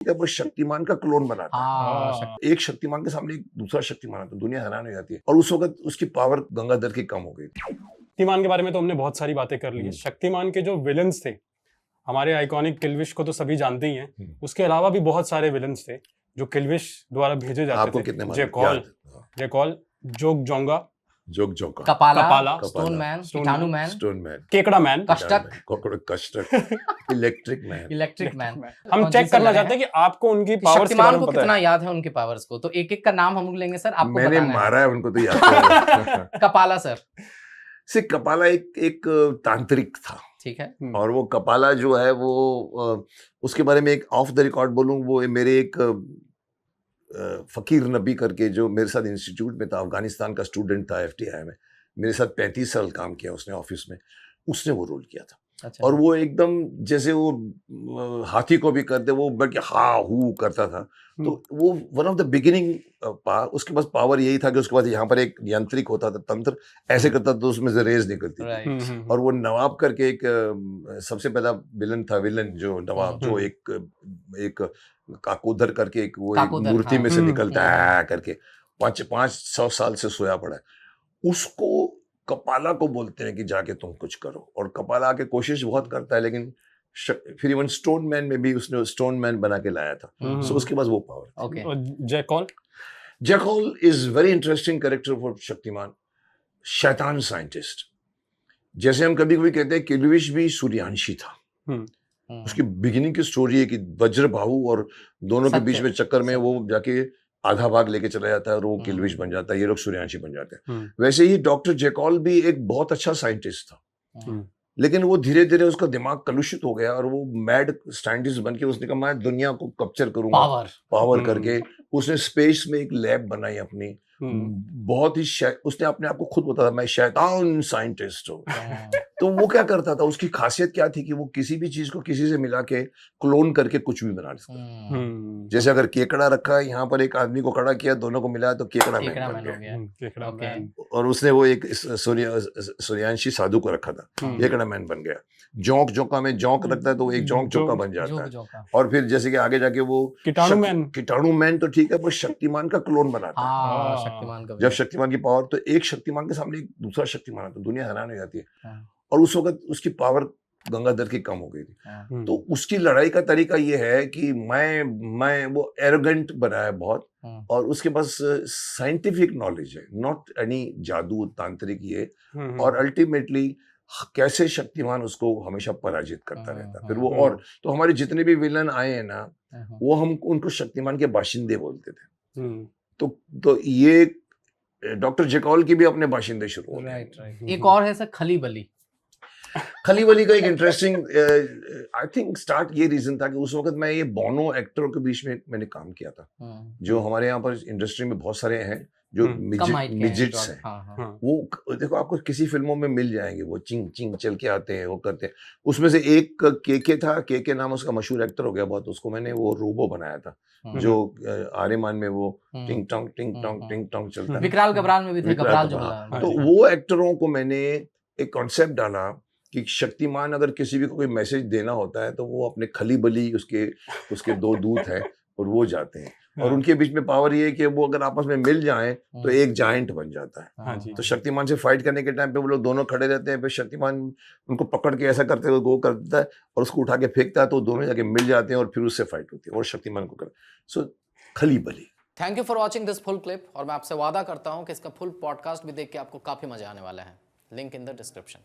वो शक्तिमान का क्लोन बनाता है। हाँ, एक शक्तिमान के सामने एक दूसरा शक्तिमान आता है, दुनिया हैरान हो जाती है। और उस वक्त उसकी पावर गंगाधर की कम हो गई थी। शक्तिमान के बारे में तो हमने बहुत सारी बातें कर ली है। शक्तिमान के जो विलन्स थे, हमारे आइकॉनिक किल्विश को तो सभी जानते ही हैं। उसके अलावा भी बहुत सारे विलन्स थे जो किल्विश द्वारा भेजे जाते आपको थे। कितने मालूम? जेकॉल, याद? जोग जोंगा, जोका, कपाला, स्टोन मैन, स्टोन कीटाणु मैन, मैन, स्टोन मैन, केकड़ा मैन, कष्टक, इलेक्ट्रिक मैन। Electric man. हम चेक करना चाहते हैं कि आपको उनकी कि पावर्स के बारे शक्तिमान में को पता कितना है। याद है उनके पावर्स को, तो एक एक का नाम हम लेंगे सर, आपको मैंने बताना मारा है उनको तो याद है। कपाला सर, से कपाला एक तांत्रिक था, ठीक है। और वो कपाला जो है वो उसके बारे में एक ऑफ द रिकॉर्ड बोलूं, वो मेरे एक फकीर नबी करके जो मेरे साथ इंस्टीट्यूट में था, अफगानिस्तान का स्टूडेंट था, FTI में मेरे साथ 35 साल काम किया उसने ऑफिस में, उसने वो रोल किया था। अच्छा। और वो एकदम जैसे वो हाथी को भी करते, वो बल्कि हा हू करता था। तो वो वन ऑफ द बिगिनिंग उसके पास पावर यही था कि उसके पास यहाँ पर एक यांत्रिक होता था तंत्र, ऐसे करता तो उसमें से रेज निकलती थी। और वो नवाब करके एक सबसे पहला विलन जो नवाब जो एक काकोदर करके एक वो एक मूर्ति में से निकलता है करके 500 साल से सोया पड़ा है, उसको कपाला को बोलते हैं कि जाके तुम कुछ करो। और कपाला आके कोशिश बहुत करता है, लेकिन फिर इवन स्टोन मैन में भी उसने स्टोन मैन बना के लाया था। सो उसके पास वो power. Okay. Jackal is very interesting character for Shaktimaan. शैतान साइंटिस्ट, जैसे हम कभी कभी कहते हैं किल्विश भी सूर्यांशी था। उसकी बिगिनिंग की स्टोरी है कि वज्रबाहु और दोनों के बीच में चक्कर में वो जाके आधा भाग लेके चला जाता है और वो किल्विश बन जाता है, ये लोग सूर्यांशी बन जाते हैं। वैसे ही डॉक्टर जैकॉल भी एक बहुत अच्छा साइंटिस्ट था, लेकिन वो धीरे धीरे उसका दिमाग कलुषित हो गया और वो मैड साइंटिस्ट बन के उसने कहा मैं दुनिया को कैप्चर करूंगा पावर करके। उसने स्पेस में एक लैब बनाई अपनी, बहुत ही उसने अपने आप को खुद बताया मैं शैतान साइंटिस्ट हूँ। तो वो क्या करता था, उसकी खासियत क्या थी कि वो किसी भी चीज को किसी से मिला के क्लोन करके कुछ भी बना सकता। जैसे अगर केकड़ा रखा है यहाँ पर, एक आदमी को खड़ा किया, दोनों को मिलाया तो केकड़ा मैन बन गया। और उसने वो एक सूर्यांशी साधु को रखा था, केकड़ा मैन बन गया। जोका में जोंक रखता है तो एक जोका बन जाता है। और फिर जैसे कि आगे जाके वो कीटाणु मैन तो ठीक है, पर शक्तिमान का क्लोन बनाता है। जब शक्तिमान की पावर, तो एक शक्तिमान के सामने एक दूसरा शक्तिमान आता है, दुनिया हैरान हो जाती है। और उस वक्त उसकी पावर गंगाधर की कम हो गई थी। तो उसकी लड़ाई का तरीका ये है कि मैं वो एरोगेंट बना है बहुत, और उसके पास साइंटिफिक नॉलेज है, नॉट एनी जादू तांत्रिक ये। और अल्टीमेटली कैसे शक्तिमान उसको हमेशा पराजित करता रहता। फिर वो और तो हमारे जितने भी विलन आए हैं ना, वो हम उनको शक्तिमान के बाशिंदे बोलते थे। तो ये डॉक्टर जैकॉल की भी अपने बाशिंदे शुरू हो गए। एक और है सर, खलीबली। खलीबली का एक इंटरेस्टिंग आई थिंक स्टार्ट ये रीजन था कि उस वक्त मैं ये बोनो एक्टरों के बीच में मैंने काम किया था, जो हमारे यहाँ पर इंडस्ट्री में बहुत सारे हैं जो मिजिट्स हैं। वो देखो आपको किसी फिल्मों में मिल जाएंगे, वो चिंग चिंग चल के आते हैं, वो करते हैं। उसमें से एक केके था, केके नाम उसका मशहूर एक्टर हो गया बहुत, उसको मैंने वो रोबो बनाया था जो आर्यमान में वो टिंग टोंग चलता है। विकराल गबराल में भी थे, गबराल जो बोला। तो वो एक्टरों को मैंने एक कॉन्सेप्ट डाला कि शक्तिमान अगर किसी भी को कोई मैसेज देना होता है तो वो अपने खलीबली उसके दो दूत हैं और वो जाते हैं, और उनके बीच में पावर ये है कि वो अगर आपस में मिल जाएं तो एक जायंट बन जाता है। तो शक्तिमान से फाइट करने के टाइम पे वो लोग दोनों खड़े रहते हैं, फिर शक्तिमान उनको पकड़ के ऐसा करते हुए वो कर देता है और उसको उठा के फेंकता है, तो दोनों जाके मिल जाते हैं और फिर उससे फाइट होती है और शक्तिमान को कर। सो खलीबली। Thank you for watching this full clip, और मैं आपसे वादा करता हूँ कि इसका फुल पॉडकास्ट भी देख के आपको काफी मजा आने वाला है। Link in the description.